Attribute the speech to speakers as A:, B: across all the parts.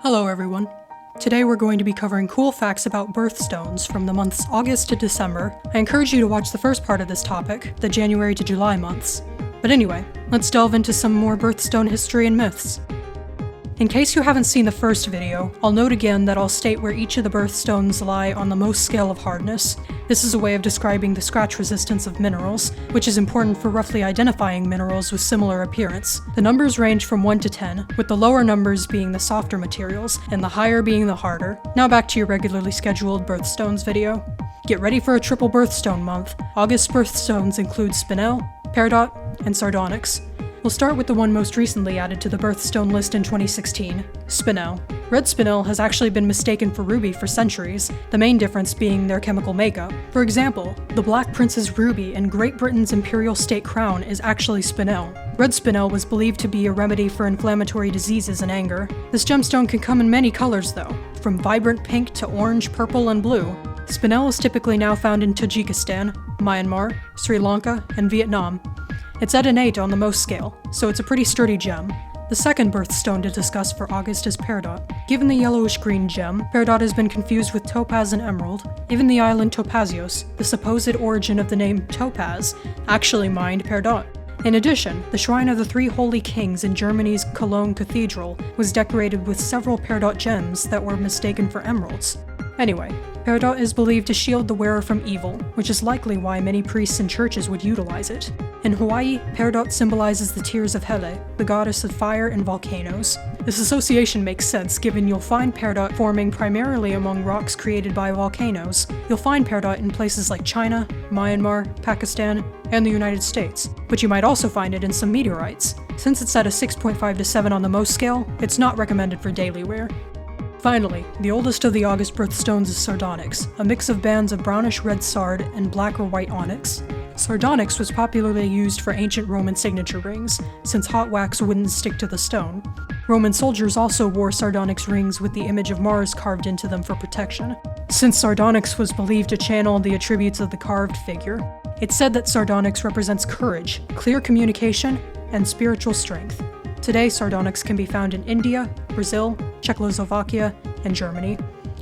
A: Hello everyone. Today we're going to be covering cool facts about birthstones from the months August to December. I encourage you to watch the first part of this topic, the January to July months. But anyway, let's delve into some more birthstone history and myths. In case you haven't seen the first video, I'll note again that I'll state where each of the birthstones lie on the most scale of hardness. This is a way of describing the scratch resistance of minerals, which is important for roughly identifying minerals with similar appearance. The numbers range from 1 to 10, with the lower numbers being the softer materials, and the higher being the harder. Now back to your regularly scheduled birthstones video. Get ready for a triple birthstone month. August birthstones include Spinel, Peridot, and Sardonyx. We'll start with the one most recently added to the birthstone list in 2016, Spinel. Red Spinel has actually been mistaken for ruby for centuries, the main difference being their chemical makeup. For example, the Black Prince's ruby in Great Britain's imperial state crown is actually Spinel. Red Spinel was believed to be a remedy for inflammatory diseases and anger. This gemstone can come in many colors though, from vibrant pink to orange, purple, and blue. Spinel is typically now found in Tajikistan, Myanmar, Sri Lanka, and Vietnam. It's at an 8 on the most scale, so it's a pretty sturdy gem. The second birthstone to discuss for August is Peridot. Given the yellowish-green gem, Peridot has been confused with topaz and emerald. Even the island Topazios, the supposed origin of the name Topaz, actually mined Peridot. In addition, the Shrine of the Three Holy Kings in Germany's Cologne Cathedral was decorated with several Peridot gems that were mistaken for emeralds. Anyway, Peridot is believed to shield the wearer from evil, which is likely why many priests and churches would utilize it. In Hawaii, Peridot symbolizes the tears of Hele, the goddess of fire and volcanoes. This association makes sense given you'll find Peridot forming primarily among rocks created by volcanoes. You'll find Peridot in places like China, Myanmar, Pakistan, and the United States, but you might also find it in some meteorites. Since it's at a 6.5 to 7 on the most scale, it's not recommended for daily wear. Finally, the oldest of the August birthstones is Sardonyx, a mix of bands of brownish-red sard and black or white onyx. Sardonyx was popularly used for ancient Roman signature rings, since hot wax wouldn't stick to the stone. Roman soldiers also wore Sardonyx rings with the image of Mars carved into them for protection. Since Sardonyx was believed to channel the attributes of the carved figure, it's said that Sardonyx represents courage, clear communication, and spiritual strength. Today, Sardonyx can be found in India, Brazil, Czechoslovakia, and Germany.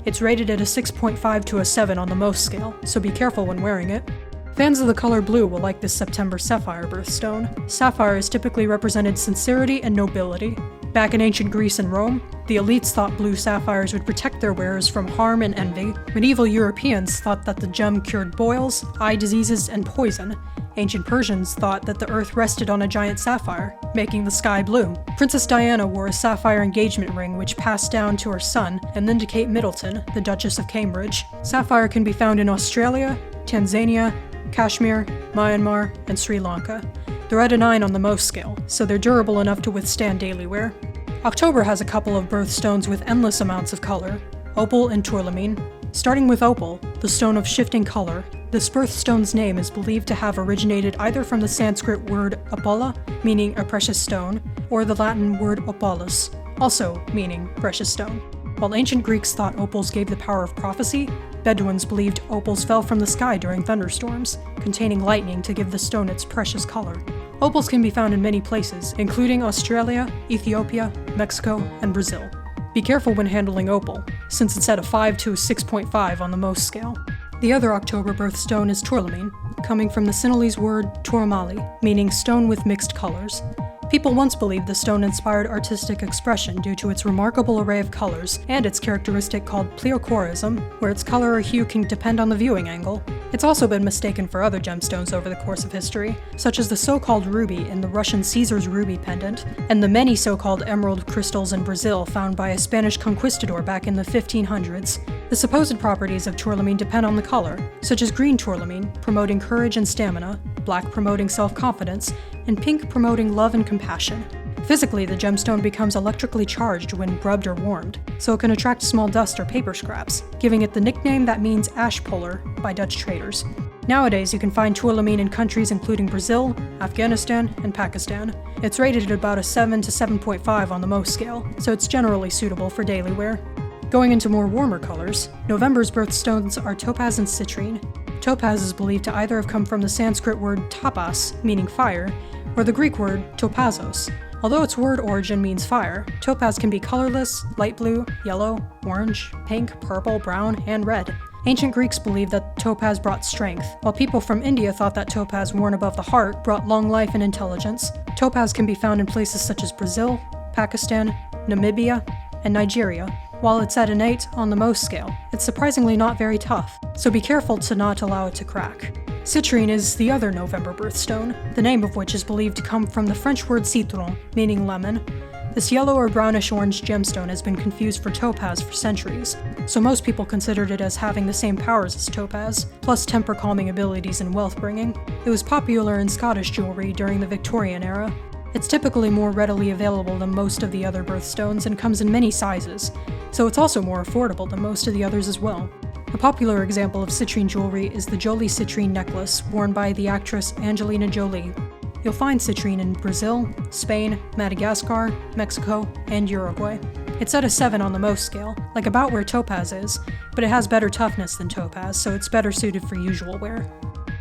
A: It's rated at a 6.5 to a 7 on the most scale, so be careful when wearing it. Fans of the color blue will like this September Sapphire birthstone. Sapphire has typically represented sincerity and nobility. Back in ancient Greece and Rome, the elites thought blue sapphires would protect their wearers from harm and envy. Medieval Europeans thought that the gem cured boils, eye diseases, and poison. Ancient Persians thought that the earth rested on a giant sapphire, making the sky blue. Princess Diana wore a sapphire engagement ring which passed down to her son, and then to Kate Middleton, the Duchess of Cambridge. Sapphire can be found in Australia, Tanzania, Kashmir, Myanmar, and Sri Lanka. They're at a 9 on the most scale, so they're durable enough to withstand daily wear. October has a couple of birthstones with endless amounts of color, opal and tourmaline. Starting with opal, the stone of shifting color, this birthstone's name is believed to have originated either from the Sanskrit word opola, meaning a precious stone, or the Latin word opalus, also meaning precious stone. While ancient Greeks thought opals gave the power of prophecy, Bedouins believed opals fell from the sky during thunderstorms, containing lightning to give the stone its precious color. Opals can be found in many places, including Australia, Ethiopia, Mexico, and Brazil. Be careful when handling opal, since it's at a 5 to a 6.5 on the most scale. The other October birthstone is tourmaline, coming from the Sinhalese word tourmaline, meaning stone with mixed colors. People once believed the stone inspired artistic expression due to its remarkable array of colors and its characteristic called pleochorism, where its color or hue can depend on the viewing angle. It's also been mistaken for other gemstones over the course of history, such as the so-called ruby in the Russian Caesar's ruby pendant, and the many so-called emerald crystals in Brazil found by a Spanish conquistador back in the 1500s. The supposed properties of tourmaline depend on the color, such as green tourmaline, promoting courage and stamina, black promoting self-confidence, and pink promoting love and compassion. Physically, the gemstone becomes electrically charged when rubbed or warmed, so it can attract small dust or paper scraps, giving it the nickname that means ash puller by Dutch traders. Nowadays, you can find tourmaline in countries including Brazil, Afghanistan, and Pakistan. It's rated at about a 7 to 7.5 on the most scale, so it's generally suitable for daily wear. Going into more warmer colors, November's birthstones are topaz and citrine. Topaz is believed to either have come from the Sanskrit word tapas, meaning fire, or the Greek word topazos, Although its word origin means fire, topaz can be colorless, light blue, yellow, orange, pink, purple, brown, and red. Ancient Greeks believed that topaz brought strength, while people from India thought that topaz worn above the heart brought long life and intelligence. Topaz can be found in places such as Brazil, Pakistan, Namibia, and Nigeria. While it's at an 8 on the Mohs scale, it's surprisingly not very tough, so be careful to not allow it to crack. Citrine is the other November birthstone, the name of which is believed to come from the French word citron, meaning lemon. This yellow or brownish-orange gemstone has been confused for topaz for centuries, so most people considered it as having the same powers as topaz, plus temper-calming abilities and wealth-bringing. It was popular in Scottish jewelry during the Victorian era. It's typically more readily available than most of the other birthstones and comes in many sizes, so it's also more affordable than most of the others as well. A popular example of citrine jewelry is the Jolie citrine necklace worn by the actress Angelina Jolie. You'll find citrine in Brazil, Spain, Madagascar, Mexico, and Uruguay. It's at a 7 on the Mohs scale, like about where topaz is, but it has better toughness than topaz, so it's better suited for usual wear.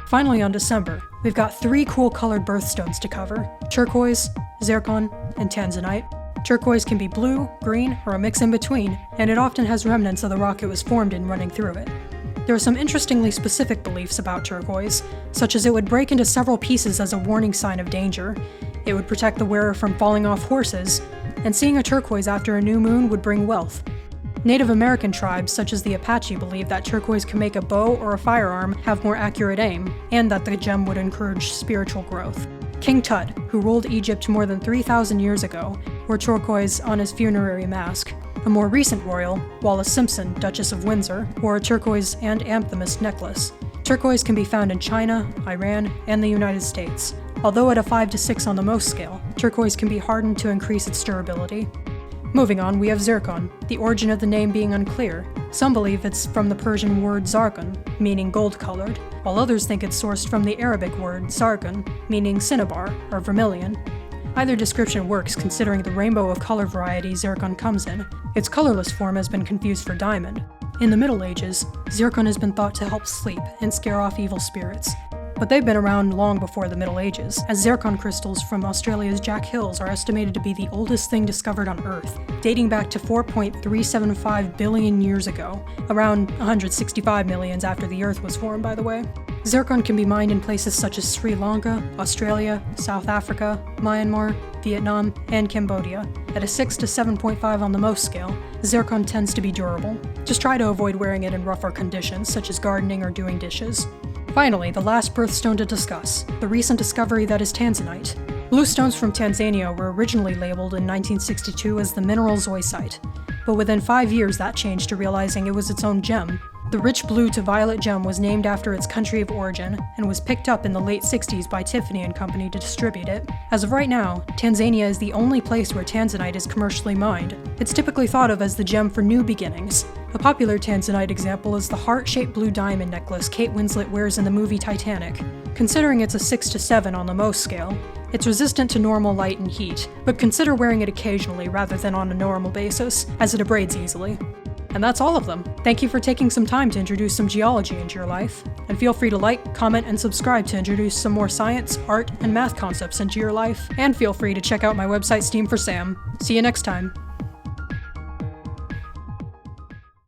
A: Finally, on December, we've got 3 cool colored birthstones to cover: turquoise, zircon, and tanzanite. Turquoise can be blue, green, or a mix in between, and it often has remnants of the rock it was formed in running through it. There are some interestingly specific beliefs about turquoise, such as it would break into several pieces as a warning sign of danger, it would protect the wearer from falling off horses, and seeing a turquoise after a new moon would bring wealth. Native American tribes, such as the Apache, believe that turquoise can make a bow or a firearm have more accurate aim, and that the gem would encourage spiritual growth. King Tut, who ruled Egypt more than 3,000 years ago, wore turquoise on his funerary mask. A more recent royal, Wallis Simpson, Duchess of Windsor, wore a turquoise and amethyst necklace. Turquoise can be found in China, Iran, and the United States. Although at a 5 to 6 on the Mohs scale, turquoise can be hardened to increase its durability. Moving on, we have zircon, the origin of the name being unclear. Some believe it's from the Persian word zarqan, meaning gold-colored, while others think it's sourced from the Arabic word zarqan, meaning cinnabar, or vermilion. Either description works considering the rainbow of color varieties zircon comes in. Its colorless form has been confused for diamond. In the Middle Ages, zircon has been thought to help sleep and scare off evil spirits. But they've been around long before the Middle Ages, as zircon crystals from Australia's Jack Hills are estimated to be the oldest thing discovered on Earth, dating back to 4.375 billion years ago, around 165 million after the Earth was formed, by the way. Zircon can be mined in places such as Sri Lanka, Australia, South Africa, Myanmar, Vietnam, and Cambodia. At a 6 to 7.5 on the Mohs scale, zircon tends to be durable. Just try to avoid wearing it in rougher conditions, such as gardening or doing dishes. Finally, the last birthstone to discuss, the recent discovery that is Tanzanite. Bluestones from Tanzania were originally labeled in 1962 as the mineral zoisite, but within 5 years that changed to realizing it was its own gem. The rich blue to violet gem was named after its country of origin and was picked up in the late 60s by Tiffany & Company to distribute it. As of right now, Tanzania is the only place where Tanzanite is commercially mined. It's typically thought of as the gem for new beginnings. A popular Tanzanite example is the heart-shaped blue diamond necklace Kate Winslet wears in the movie Titanic. Considering it's a 6 to 7 on the Mohs scale, it's resistant to normal light and heat, but consider wearing it occasionally rather than on a normal basis, as it abrades easily. And that's all of them. Thank you for taking some time to introduce some geology into your life, and feel free to like, comment, and subscribe to introduce some more science, art, and math concepts into your life, and feel free to check out my website Steam for Sam. See you next time.